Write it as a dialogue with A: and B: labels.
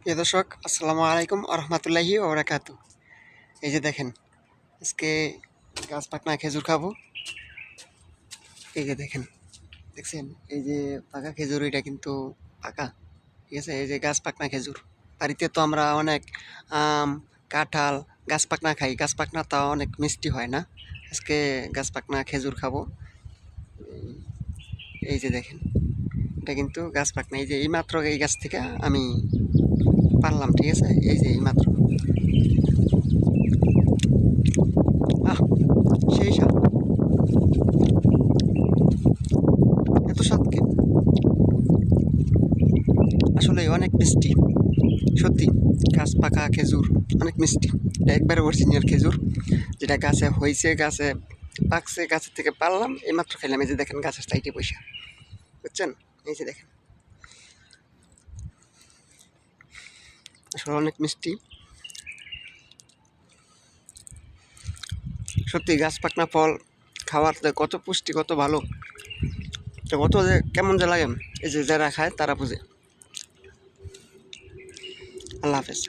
A: প্রিয় দর্শক, আসসালামু আলাইকুম আরহামাতুল্লাহি ওবরাকাতু। এই যে দেখেন, আজকে গাছ পাকনা খেজুর খাবো। এই যে দেখেন, দেখছেন এই যে পাকা খেজুর, এটা কিন্তু পাকা, ঠিক আছে। এই যে গাছ পাকনা খেজুর, বাড়িতে তো আমরা অনেক আম, কাঁঠাল, গাছ পাকনা খাই। গাছ পাকনা তাও অনেক মিষ্টি হয় না। আজকে গাছ পাকনা খেজুর খাবো। এই যে দেখেন, এটা কিন্তু গাছ পাকনা। এই যে এই মাত্র এই গাছ থেকে আমি পারলাম, ঠিক আছে। এই যে এই মাত্র, আহ সেই স্বাদ, এত স্বাদ কি! আসলে অনেক মিষ্টি, সত্যি। গাছ পাকা খেজুর অনেক মিষ্টি। এটা একবারে অরিজিনাল খেজুর, যেটা গাছে হয়েছে, গাছে পাকছে, গাছের থেকে পারলাম, এইমাত্র খাইলাম। এই যে দেখেন, গাছের সাইডে পয়সা, বুঝছেন? এই যে দেখেন, আসলে অনেক মিষ্টি, সত্যি। গাছ পাকনা ফল খাওয়ার কত পুষ্টি, কত ভালো, তো কত যে কেমন যে লাগে, এই যে যারা খায় তারা বুঝে। আল্লাহ হাফেজ।